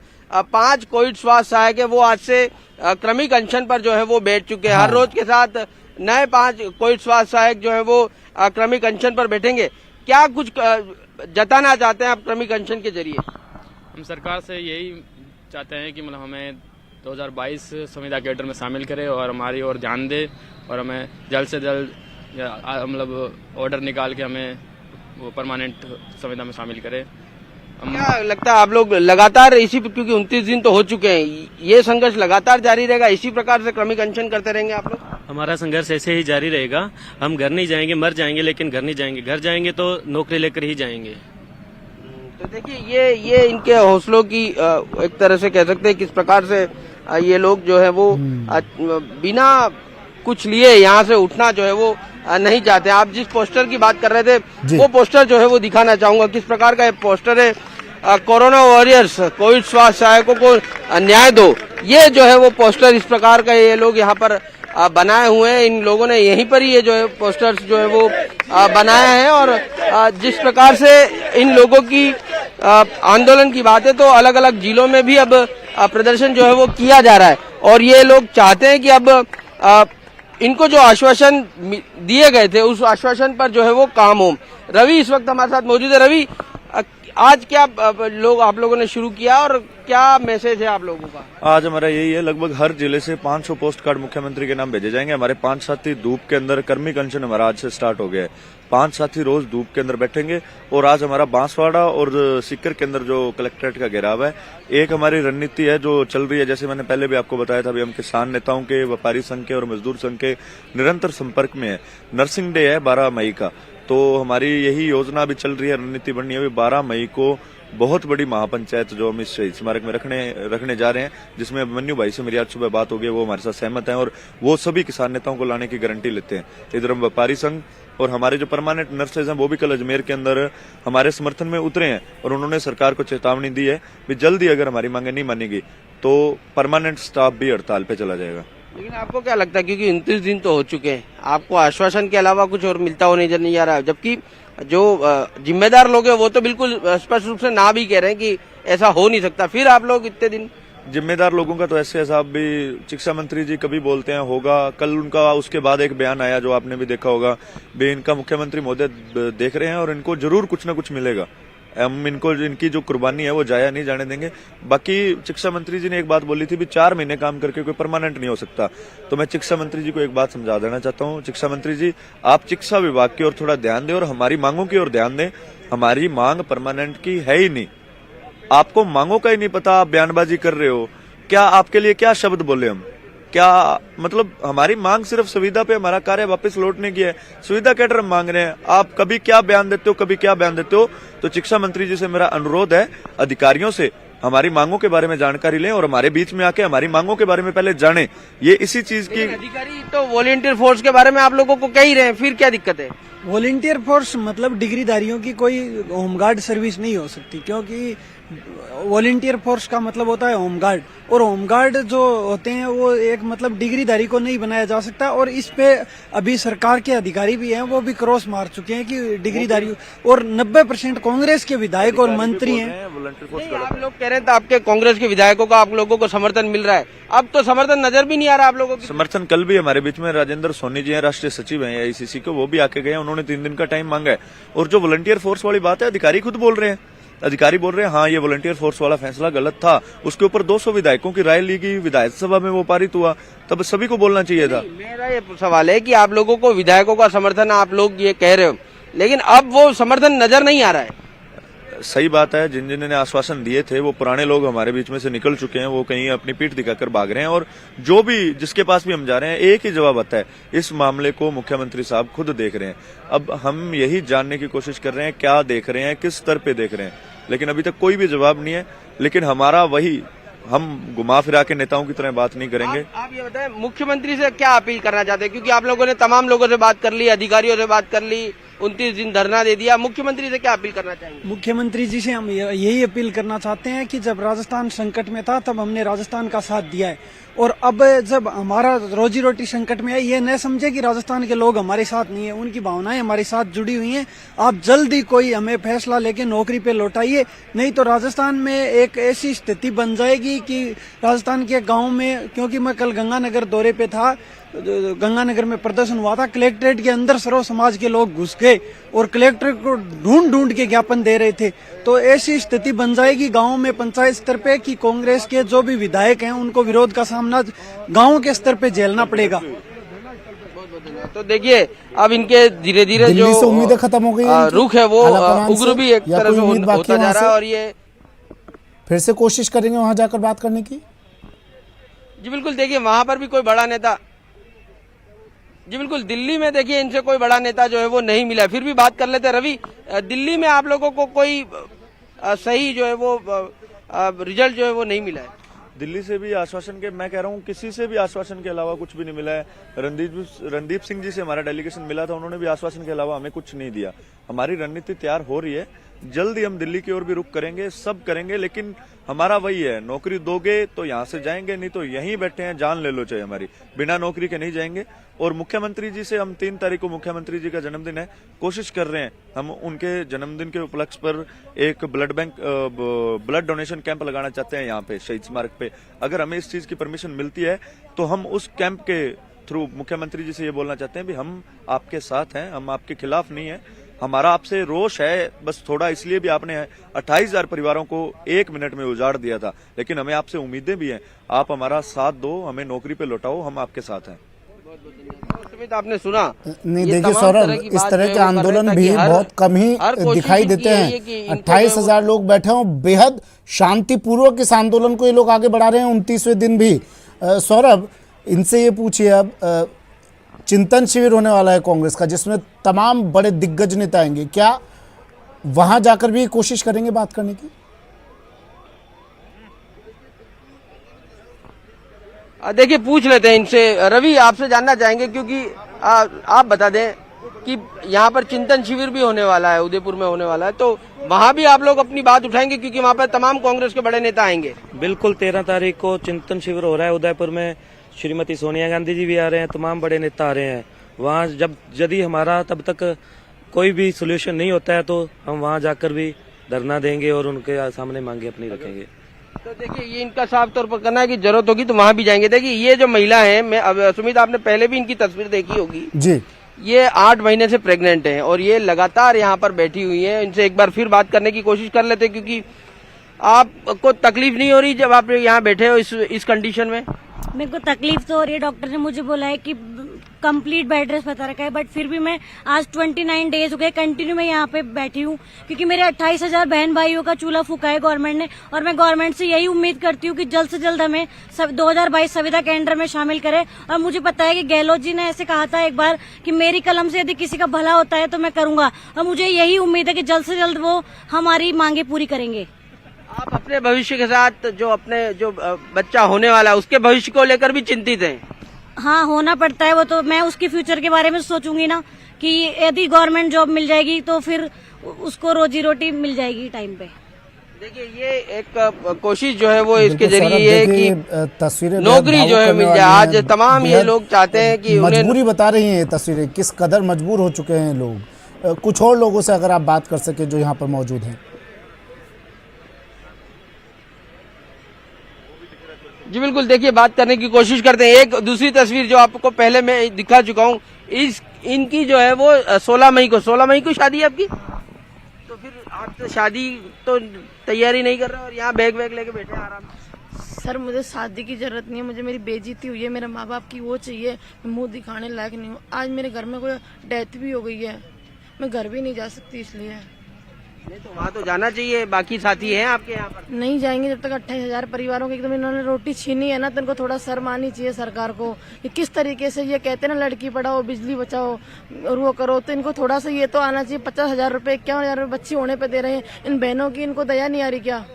5 कोविड स्वास्थ्य सहायक है, वो आज से क्रमिक अनशन पर जो है वो बैठ चुके हैं। हर रोज के साथ नए 5 कोविड स्वास्थ्य सहायक जो है वो क्रमिक अनशन पर बैठेंगे। क्या कुछ जताना चाहते हैं आप क्रमिक अनशन के जरिए? हम सरकार से यही चाहते हैं कि मतलब हमें 2022 संविदा कैडर में शामिल करे और हमारी ओर ध्यान दे और हमें जल्द से जल्द मतलब ऑर्डर निकाल के हमें वो परमानेंट संविदा में शामिल करे। क्या लगता है आप लोग लगातार इसी, क्योंकि 29 दिन तो हो चुके हैं, ये संघर्ष लगातार जारी रहेगा, इसी प्रकार से क्रमिक अनशन करते रहेंगे आप लोग? हमारा संघर्ष ऐसे ही जारी रहेगा। हम घर नहीं जाएंगे, मर जाएंगे लेकिन घर नहीं जाएंगे। घर जाएंगे तो नौकरी लेकर ही जाएंगे। तो देखिए ये इनके हौसलों की एक तरह से कह सकते हैं किस प्रकार से ये लोग जो है वो बिना कुछ लिए यहाँ से उठना जो है वो नहीं चाहते। आप जिस पोस्टर की बात कर रहे थे वो पोस्टर जो है वो दिखाना चाहूंगा, किस प्रकार का ये पोस्टर है। कोरोना वॉरियर्स, कोविड स्वास्थ्य सहायकों को न्याय दो, ये जो है वो पोस्टर इस प्रकार का ये लोग यहाँ पर बनाए हुए हैं। इन लोगों ने यहीं पर ही ये जो है पोस्टर्स जो है वो बनाए हैं। और जिस प्रकार से इन लोगों की आंदोलन की बात है, तो अलग अलग जिलों में भी अब प्रदर्शन जो है वो किया जा रहा है और ये लोग चाहते हैं कि अब इनको जो आश्वासन दिए गए थे उस आश्वासन पर जो है वो काम हो। रवि इस वक्त हमारे साथ मौजूद है। रवि, आज क्या लोग आप लोगों ने शुरू किया और क्या मैसेज है आप लोगों का? आज हमारा यही है, लगभग हर जिले से 500 पोस्ट कार्ड मुख्यमंत्री के नाम भेजे जाएंगे। हमारे 5 साथी धूप के अंदर, कर्मिक अनशन हमारा आज से स्टार्ट हो गया है। 5 साथी रोज धूप के अंदर बैठेंगे और आज हमारा बांसवाड़ा और सीकर के अंदर जो कलेक्ट्रेट का घेराव है, एक हमारी रणनीति है जो चल रही है। जैसे मैंने पहले भी आपको बताया था, अभी हम किसान नेताओं के, व्यापारी संघ के और मजदूर संघ के निरंतर संपर्क में है। नर्सिंग डे है 12 मई का, तो हमारी यही योजना अभी चल रही है, रणनीति बननी है। अभी 12 मई को बहुत बड़ी महापंचायत जो हम इस शहीद स्मारक में रखने जा रहे हैं, जिसमें मन्नू भाई से मेरी आज सुबह बात हो गई, वो हमारे साथ सहमत हैं और वो सभी किसान नेताओं को लाने की गारंटी लेते हैं। इधर हम व्यापारी संघ और हमारे जो परमानेंट नर्सेज हैं वो भी कल अजमेर के अंदर हमारे समर्थन में उतरे हैं और उन्होंने सरकार को चेतावनी दी है कि जल्दी अगर हमारी मांगे नहीं मानेगी तो परमानेंट स्टाफ भी हड़ताल पे चला जाएगा। लेकिन आपको क्या लगता है, क्योंकि 29 दिन तो हो चुके हैं, आपको आश्वासन के अलावा कुछ और मिलता हुआ नजर नहीं आ रहा है, जबकि जो जिम्मेदार लोग हैं वो तो बिल्कुल स्पष्ट रूप से ना भी कह रहे हैं कि ऐसा हो नहीं सकता, फिर आप लोग इतने दिन? जिम्मेदार लोगों का तो ऐसे साहब भी शिक्षा मंत्री जी कभी बोलते हैं होगा, कल उनका उसके बाद एक बयान आया जो आपने भी देखा होगा, भी इनका मुख्यमंत्री महोदय देख रहे हैं और इनको जरूर कुछ न कुछ मिलेगा। हम इनको इनकी जो कुर्बानी है वो जाया नहीं जाने देंगे। बाकी शिक्षा मंत्री जी ने एक बात बोली थी भी 4 महीने काम करके कोई परमानेंट नहीं हो सकता, तो मैं शिक्षा मंत्री जी को एक बात समझा देना चाहता हूँ। शिक्षा मंत्री जी, आप शिक्षा विभाग की ओर थोड़ा ध्यान दें और हमारी मांगों की ओर ध्यान दें। हमारी मांग परमानेंट की है ही नहीं, आपको मांगों का ही नहीं पता, आप बयानबाजी कर रहे हो। क्या आपके लिए क्या शब्द बोले हम, क्या मतलब? हमारी मांग सिर्फ सुविधा पे हमारा कार्य वापस लौटने की है, सुविधा कैटर हम मांग रहे हैं। आप कभी क्या बयान देते हो, कभी क्या बयान देते हो। तो शिक्षा मंत्री जी से मेरा अनुरोध है, अधिकारियों से हमारी मांगों के बारे में जानकारी लें और हमारे बीच में आके हमारी मांगों के बारे में पहले जानें। ये इसी चीज की अधिकारी तो वॉलंटियर फोर्स के बारे में आप लोगों को कह ही रहे हैं, फिर क्या दिक्कत है? वॉलंटियर फोर्स मतलब डिग्रीधारियों की कोई होमगार्ड सर्विस नहीं हो सकती, क्योंकि वॉलंटियर फोर्स का मतलब होता है होमगार्ड, और होमगार्ड जो होते हैं वो एक मतलब डिग्रीधारी को नहीं बनाया जा सकता। और इस पे अभी सरकार के अधिकारी भी हैं, वो भी क्रॉस मार चुके हैं कि डिग्रीधारी, और 90% कांग्रेस के विधायक और मंत्री हैं। आप लोग कह रहे हैं तो आपके कांग्रेस के विधायकों का आप लोगों को समर्थन मिल रहा है, अब तो समर्थन नजर भी नहीं आ रहा आप लोगों को। समर्थन कल भी हमारे बीच में राजेंद्र सोनी जी हैं, राष्ट्रीय सचिव हैं AICC को, वो भी आके गए, उन्होंने 3 दिन का टाइम मांगा है। और जो वॉलंटियर फोर्स वाली बात है, अधिकारी खुद बोल रहे हैं, अधिकारी बोल रहे हैं हाँ ये वॉलंटियर फोर्स वाला फैसला गलत था, उसके ऊपर 200 विधायकों की राय ली गई, विधायक सभा में वो पारित हुआ, तब सभी को बोलना चाहिए था। मेरा ये सवाल है कि आप लोगों को विधायकों का समर्थन आप लोग ये कह रहे हो, लेकिन अब वो समर्थन नजर नहीं आ रहा है। सही बात है, जिन जिन्होंने आश्वासन दिए थे वो पुराने लोग हमारे बीच में से निकल चुके हैं, वो कहीं अपनी पीठ दिखाकर भाग रहे हैं। और जो भी जिसके पास भी हम जा रहे हैं, एक ही जवाब आता है, इस मामले को मुख्यमंत्री साहब खुद देख रहे हैं। अब हम यही जानने की कोशिश कर रहे हैं क्या देख रहे हैं, किस स्तर पे देख रहे हैं, लेकिन अभी तक कोई भी जवाब नहीं है। लेकिन हमारा वही, हम घुमा फिरा के नेताओं की तरह बात नहीं करेंगे। आप ये बताएं, मुख्यमंत्री से क्या अपील करना चाहते हैं, क्योंकि आप लोगों ने तमाम लोगों से बात कर ली, अधिकारियों से बात कर ली, 29 दिन धरना दे दिया, मुख्यमंत्री से क्या अपील करना चाहेंगे? मुख्यमंत्री जी से हम यही अपील करना चाहते हैं कि जब राजस्थान संकट में था तब हमने राजस्थान का साथ दिया है, और अब जब हमारा रोजी रोटी संकट में है, ये न समझे कि राजस्थान के लोग हमारे साथ नहीं है, उनकी भावनाएं हमारे साथ जुड़ी हुई हैं। आप जल्दी कोई हमें फैसला लेके नौकरी पे लौटाइए, नहीं तो राजस्थान में एक ऐसी स्थिति बन जाएगी कि राजस्थान के गाँव में, क्योंकि मैं कल गंगानगर दौरे पे था, गंगानगर में प्रदर्शन हुआ था, कलेक्ट्रेट के अंदर सर्व समाज के लोग घुस गए और कलेक्टर को ढूंढ ढूंढ के ज्ञापन दे रहे थे। तो ऐसी स्थिति बन जाएगी गांव में पंचायत स्तर पे कि कांग्रेस के जो भी विधायक हैं उनको विरोध का सामना गांव के स्तर पे झेलना पड़ेगा। तो देखिए, अब इनके धीरे धीरे जो उम्मीदें खत्म हो गई, रुख है वो उग्र भी एक तरह से होता जा रहा है। और ये फिर से कोशिश करेंगे वहां जाकर बात करने की। जी बिल्कुल, देखिए वहां पर भी कोई बड़ा नेता, जी बिल्कुल, दिल्ली में देखिए इनसे कोई बड़ा नेता जो है वो नहीं मिला। फिर भी बात कर लेते हैं रवि, दिल्ली में आप लोगों को कोई सही जो है वो रिजल्ट जो है वो नहीं मिला है? दिल्ली से भी आश्वासन के, मैं कह रहा हूँ किसी से भी आश्वासन के अलावा कुछ भी नहीं मिला है। रणदीप सिंह जी से हमारा डेलीगेशन मिला था, उन्होंने भी आश्वासन के अलावा हमें कुछ नहीं दिया। हमारी रणनीति तैयार हो रही है, जल्दी हम दिल्ली की ओर भी रुख करेंगे, सब करेंगे, लेकिन हमारा वही है, नौकरी दोगे तो यहाँ से जाएंगे, नहीं तो यहीं बैठे हैं, जान ले लो चाहे हमारी, बिना नौकरी के नहीं जाएंगे। और मुख्यमंत्री जी से हम 3 तारीख को, मुख्यमंत्री जी का जन्मदिन है, कोशिश कर रहे हैं हम उनके जन्मदिन के उपलक्ष्य पर एक ब्लड डोनेशन कैंप लगाना चाहते हैं यहाँ पे शहीद स्मारक पे। अगर हमें इस चीज की परमिशन मिलती है तो हम उस कैंप के थ्रू मुख्यमंत्री जी से ये बोलना चाहते हैं भी हम आपके साथ हैं, हम आपके खिलाफ नहीं है, हमारा आपसे रोष है, बस थोड़ा इसलिए भी आपने 28,000 परिवारों को 1 मिनट में उजाड़ दिया था, लेकिन हमें आपसे उम्मीदें भी हैं। आप हमारा साथ दो, हमें नौकरी पे लौटाओ, हम आपके साथ हैं। सुमित, आपने सुना नहीं? देखिए सौरभ, इस तरह के आंदोलन भी बहुत कम ही दिखाई देते हैं। 28,000 लोग बैठे हों, बेहद शांतिपूर्वक इस आंदोलन को ये लोग आगे बढ़ा रहे हैं 29वें दिन भी। सौरभ, इनसे ये पूछिए, अब चिंतन शिविर होने वाला है कांग्रेस का, जिसमें तमाम बड़े दिग्गज नेता आएंगे, क्या वहां जाकर भी कोशिश करेंगे बात करने की? देखिए, पूछ लेते हैं इनसे। रवि, आपसे जानना चाहेंगे, क्योंकि आप बता दें कि यहाँ पर चिंतन शिविर भी होने वाला है, उदयपुर में होने वाला है, तो वहाँ भी आप लोग अपनी बात उठाएंगे, क्योंकि वहाँ पर तमाम कांग्रेस के बड़े नेता आएंगे। बिल्कुल, 13 तारीख को चिंतन शिविर हो रहा है उदयपुर में। श्रीमती सोनिया गांधी जी भी आ रहे हैं, तमाम बड़े नेता आ रहे हैं वहाँ। यदि हमारा तब तक कोई भी सोल्यूशन नहीं होता है तो हम वहाँ जाकर भी धरना देंगे और उनके सामने मांगे अपनी रखेंगे। तो देखिए, ये इनका साफ तौर पर करना है कि जरूरत होगी तो वहाँ भी जाएंगे। देखिए, ये जो महिला है, मैं सुमित, आपने पहले भी इनकी तस्वीर देखी होगी जी। ये 8 महीने से प्रेग्नेंट हैं और ये लगातार यहाँ पर बैठी हुई हैं। इनसे एक बार फिर बात करने की कोशिश कर लेते, क्योंकि आपको तकलीफ नहीं हो रही जब आप यहाँ बैठे हो इस कंडीशन में? मेरे को तकलीफ तो हो रही है। डॉक्टर ने मुझे बोला है कि कंप्लीट बेड रेस्ट बता रखा है, बट फिर भी मैं आज 29 डेज हो गए कंटिन्यू मैं यहाँ पे बैठी हूँ, क्योंकि मेरे 28,000 बहन भाइयों का चूल्हा फूका है गवर्नमेंट ने, और मैं गवर्नमेंट से यही उम्मीद करती हूँ कि जल्द से जल्द हमें 2022 संविदा केंद्र में शामिल करे। और मुझे पता है कि गहलोत जी ने ऐसे कहा था एक बार कि मेरी कलम से यदि किसी का भला होता है तो मैं करूंगा, और मुझे यही उम्मीद है कि जल्द से जल्द वो हमारी मांगे पूरी करेंगे। आप अपने भविष्य के साथ जो बच्चा होने वाला है उसके भविष्य को लेकर भी चिंतित हैं? हाँ, होना पड़ता है वो तो। मैं उसके फ्यूचर के बारे में सोचूंगी ना, कि यदि गवर्नमेंट जॉब मिल जाएगी तो फिर उसको रोजी रोटी मिल जाएगी टाइम पे। देखिए, ये एक कोशिश जो है वो इसके जरिए ये कि तस्वीरें नौकरी जो है मिल जाए। आज तमाम ये लोग चाहते हैं कि मजबूरी बता रही हैं ये तस्वीरें, किस कदर मजबूर हो चुके हैं लोग। कुछ और लोगों से अगर आप बात कर सके जो यहाँ पर मौजूद हैं। जी बिल्कुल, देखिए, बात करने की कोशिश करते हैं। एक दूसरी तस्वीर जो आपको पहले मैं दिखा चुका हूँ, इनकी जो है वो 16 मई को शादी है आपकी, तो फिर आप तो शादी तो तैयारी नहीं कर रहे और यहाँ बैग लेके बैठे आराम से। सर, मुझे शादी की जरूरत नहीं है, मुझे मेरी बेइज्जती हुई है, मेरे माँ बाप की वो चाहिए, मैं मुंह दिखाने लायक नहीं हूँ। आज मेरे घर में कोई डेथ भी हो गई है, मैं घर भी नहीं जा सकती, इसलिए। नहीं तो वहाँ तो जाना चाहिए, बाकी साथी हैं आपके यहाँ पर? नहीं जाएंगे जब तक 28,000 परिवारों की एकदम इन्होंने रोटी छीनी है ना, तो इनको थोड़ा शर्म आनी चाहिए सरकार को। कि किस तरीके से ये कहते हैं ना, लड़की पढ़ाओ, बिजली बचाओ और वो करो, तो इनको थोड़ा सा ये तो आना चाहिए। 50,000 रुपए, 51,000 रुपए बच्ची होने पे दे रहे हैं, इन बहनों की इनको दया नहीं आ रही क्या?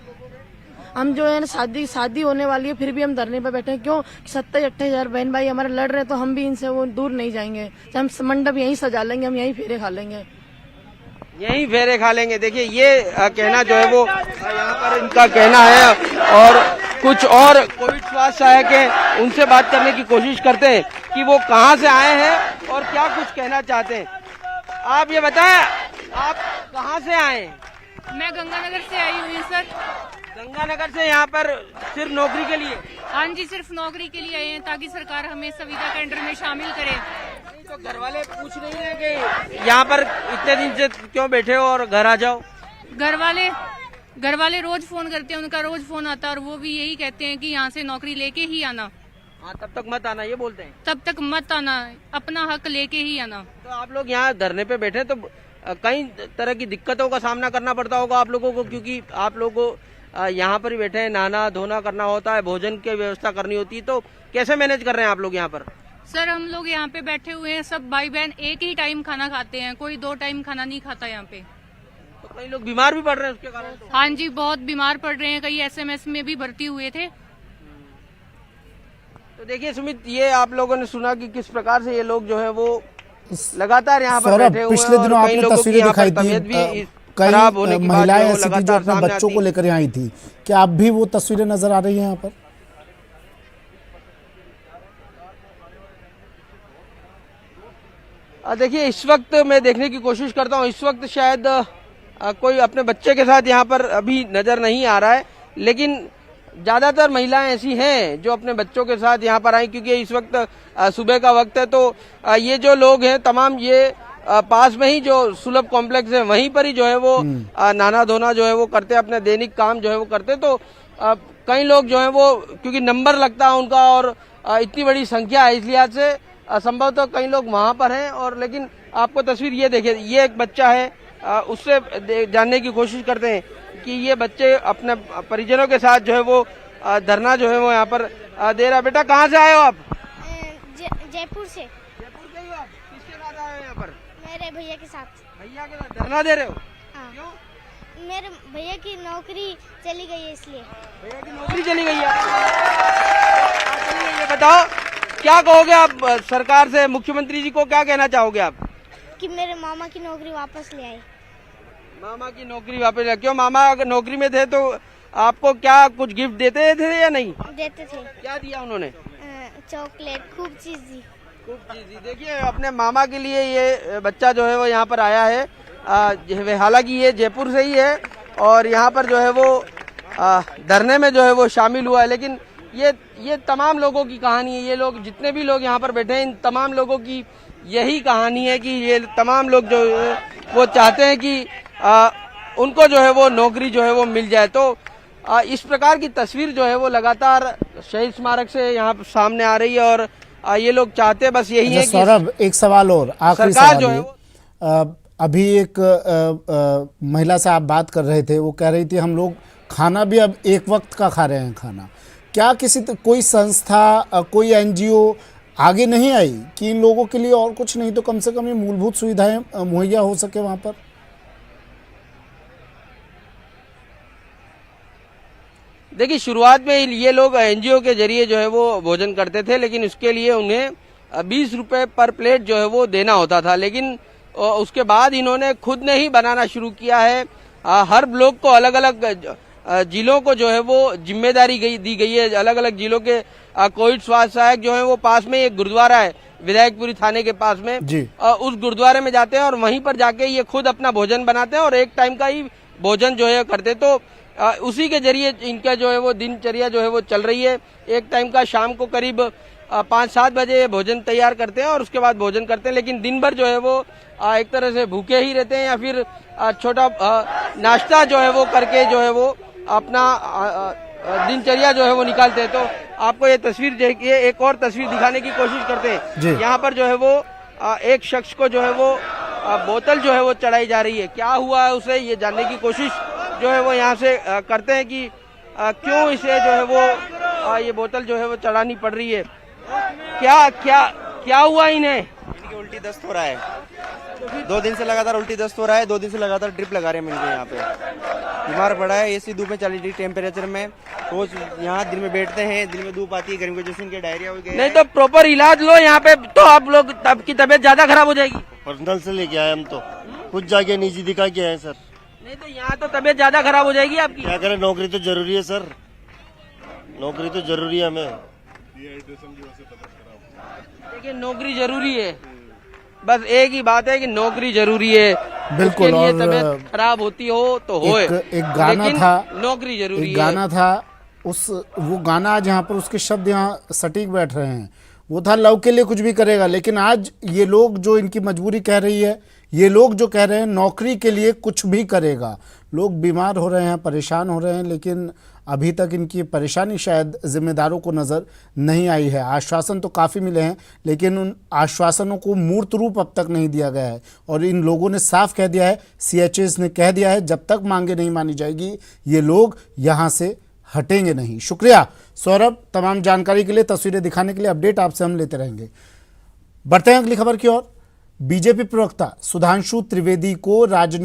हम जो है ना, शादी होने वाली है फिर भी हम धरने पर बैठे हैं, क्यों? 27-28,000 बहन भाई हमारे लड़ रहे हैं, तो हम भी इनसे वो दूर नहीं जाएंगे। हम मंडप यहीं सजा लेंगे, हम यहीं फेरे खा लेंगे, यहीं फेरे खा लेंगे। देखिए, ये कहना जो है वो यहाँ पर इनका कहना है। और कुछ और कोविड स्वास्थ्य सहायक है, उनसे बात करने की कोशिश करते हैं कि वो कहाँ से आए हैं और क्या कुछ कहना चाहते हैं। आप ये बताएं, आप कहाँ से आए? मैं गंगानगर से आई हुई हूँ सर। गंगानगर से यहाँ पर सिर्फ नौकरी के लिए? हाँ जी, सिर्फ नौकरी के लिए आए हैं, ताकि सरकार हमें संविदा केंद्र में शामिल करे। तो घर वाले पूछ नहीं रहे कि यहाँ पर इतने दिन से क्यों बैठे हो और घर आ जाओ? घर वाले रोज फोन करते हैं, उनका रोज फोन आता है और वो भी यही कहते हैं कि यहाँ से नौकरी लेके ही आना। हाँ, तब तक मत आना, ये बोलते हैं। तब तक मत आना, अपना हक लेके ही आना। तो आप लोग यहाँ धरने पे बैठे तो कई तरह की दिक्कतों का सामना करना पड़ता होगा आप लोगों को, क्योंकि आप लोगों को यहाँ पर ही बैठे हैं, नहाना धोना करना होता है, भोजन की व्यवस्था करनी होती है, तो कैसे मैनेज कर रहे हैं आप लोग यहाँ पर? सर, हम लोग यहाँ पे बैठे हुए हैं, सब भाई बहन एक ही टाइम खाना खाते हैं, कोई 2 टाइम खाना नहीं खाता यहाँ पे। तो कई लोग बीमार भी पड़ रहे हैं उसके कारण? तो हाँ जी, बहुत बीमार पड़ रहे हैं, कई SMS में भी भर्ती हुए थे। तो देखिए सुमित, ये आप लोगों ने सुना कि किस प्रकार से ये लोग जो है वो लगातार यहाँ पर बैठे हुए हैं। पिछले दिनों आपने तस्वीरें दिखाई थी, कई महिलाएं ऐसी थी जो अपने बच्चों को लेकर यहाँ आई थी, क्या अब भी वो तस्वीरें नजर आ रही है यहाँ पर? देखिए, इस वक्त मैं देखने की कोशिश करता हूँ, इस वक्त शायद कोई अपने बच्चे के साथ यहाँ पर अभी नजर नहीं आ रहा है, लेकिन ज्यादातर महिलाएं ऐसी हैं जो अपने बच्चों के साथ यहाँ पर आई, क्योंकि इस वक्त सुबह का वक्त है। तो ये जो लोग हैं तमाम, ये पास में ही जो सुलभ कॉम्प्लेक्स है वहीं पर ही जो है वो नहाना धोना जो है वो करते, अपने दैनिक काम जो है वो करते। तो कई लोग जो है वो क्योंकि नंबर लगता है उनका और इतनी बड़ी संख्या है, इस लिहाज से संभवतः कई लोग वहां पर हैं। और लेकिन आपको तस्वीर ये देखिए, ये एक बच्चा है, उससे जानने की कोशिश करते हैं कि ये बच्चे अपने परिजनों के साथ जो है वो धरना जो है वो यहाँ पर दे रहा। बेटा कहाँ से आए हो आप? जयपुर से। जयपुर से ही हो आप? किसके साथ आए हो यहाँ पर? मेरे भैया के साथ। भैया के साथ धरना दे रहे हो? हाँ। क्यों? मेरे भैया की नौकरी चली गई है इसलिए। भैया की नौकरी चली गई है? ये बताओ क्या कहोगे आप सरकार से, मुख्यमंत्री जी को क्या कहना चाहोगे आप? कि मेरे मामा की नौकरी वापस ले आए। मामा की नौकरी वापस ले? क्यों, मामा अगर नौकरी में थे तो आपको क्या कुछ गिफ्ट देते थे या नहीं? देते थे। क्या दिया उन्होंने? चॉकलेट, खूब चीज दी। खूब चीज दी। देखिए अपने मामा के लिए ये बच्चा जो है वो यहाँ पर आया है। हालांकि ये जयपुर से ही है और यहाँ पर जो है वो धरने में जो है वो शामिल हुआ है। लेकिन ये तमाम लोगों की कहानी है। ये लोग जितने भी लोग यहाँ पर बैठे हैं, इन तमाम लोगों की यही कहानी है कि ये तमाम लोग जो है वो चाहते हैं कि उनको जो है वो नौकरी जो है वो मिल जाए। तो इस प्रकार की तस्वीर जो है वो लगातार शहीद स्मारक से यहाँ सामने आ रही है और ये लोग चाहते बस यही है कि सौरभ, एक सवाल और, आखिरी सरकार सवाल जो है अभी एक महिला से आप बात कर रहे थे, वो कह रही थी हम लोग खाना भी अब एक वक्त का खा रहे हैं खाना। क्या कोई संस्था, कोई एनजीओ आगे नहीं आई कि इन लोगों के लिए और कुछ नहीं तो कम से कम ये मूलभूत सुविधाएं मुहैया हो सके वहां पर? देखिए शुरुआत में ये लोग एनजीओ के जरिए जो है वो भोजन करते थे, लेकिन उसके लिए उन्हें 20 रुपए पर प्लेट जो है वो देना होता था। लेकिन उसके बाद इन्होंने खुद ने ही बनाना शुरू किया है। हर ब्लॉक को अलग अलग जिलों को जो है वो जिम्मेदारी दी गई है। अलग अलग जिलों के कोविड स्वास्थ्य सहायक जो है वो पास में एक गुरुद्वारा है विधायकपुरी थाने के पास में, उस गुरुद्वारे में जाते हैं और वहीं पर जाके ये खुद अपना भोजन बनाते हैं और एक टाइम का ही भोजन जो है करते। तो उसी के जरिए इनका जो है वो दिनचर्या जो है वो चल रही है। एक टाइम का शाम को करीब 5-7 बजे भोजन तैयार करते हैं और उसके बाद भोजन करते हैं। लेकिन दिन भर जो है वो एक तरह से भूखे ही रहते हैं या फिर छोटा नाश्ता जो है वो करके जो है वो अपना दिनचर्या जो है वो निकालते हैं। तो आपको ये तस्वीर देखिए, एक और तस्वीर दिखाने की कोशिश करते हैं। यहाँ पर जो है वो एक शख्स को जो है वो बोतल जो है वो चढ़ाई जा रही है। क्या हुआ है उसे ये जानने की कोशिश जो है वो यहाँ से करते हैं कि क्यों इसे जो है वो ये बोतल जो है वो चढ़ानी पड़ रही है। क्या हुआ इन्हें? इनकी उल्टी दस्त हो रहा है, 2 दिन से लगातार उल्टी दस्त हो रहा है, 2 दिन से लगातार ड्रिप लगा रहे हैं इनके। यहाँ पे बीमार पड़ा है, एसी धूप में 40 डिग्री टेम्परेचर में रोज यहाँ दिन में बैठते हैं, दिन में धूप आती है, गर्मी की वजह से इनके डायरिया हो गया। नहीं तो प्रॉपर इलाज लो यहाँ पे, तो आप लोग की तबीयत ज्यादा खराब हो जाएगी। पर्सनल से लेके आए हम तो, कुछ जाके निजी दिखा के आए सर। नहीं तो यहाँ तो तबीयत ज्यादा खराब हो जाएगी आपकी। क्या करें, नौकरी तो जरूरी है सर, नौकरी तो जरूरी है हमें। देखिए नौकरी जरूरी है, बस एक ही बात है कि नौकरी जरूरी है। बिल्कुल। और तबीयत खराब होती हो तो होए, एक गाना था, नौकरी जरूरी है। एक गाना था, वो गाना आज यहाँ पर उसके शब्द यहाँ सटीक बैठ रहे हैं। वो था लव के लिए कुछ भी करेगा। लेकिन आज ये लोग जो इनकी मजबूरी कह रही है, ये लोग जो कह रहे हैं नौकरी के लिए कुछ भी करेगा। लोग बीमार हो रहे हैं, परेशान हो रहे हैं, लेकिन अभी तक इनकी परेशानी शायद जिम्मेदारों को नज़र नहीं आई है। आश्वासन तो काफ़ी मिले हैं, लेकिन उन आश्वासनों को मूर्त रूप अब तक नहीं दिया गया है। और इन लोगों ने साफ कह दिया है, CHS ने कह दिया है, जब तक मांगे नहीं मानी जाएगी ये लोग यहाँ से हटेंगे नहीं। शुक्रिया सौरभ, तमाम जानकारी के लिए, तस्वीरें दिखाने के लिए। अपडेट आपसे हम लेते रहेंगे। बढ़ते हैं अगली खबर की ओर। बीजेपी प्रवक्ता सुधांशु त्रिवेदी को राजनीति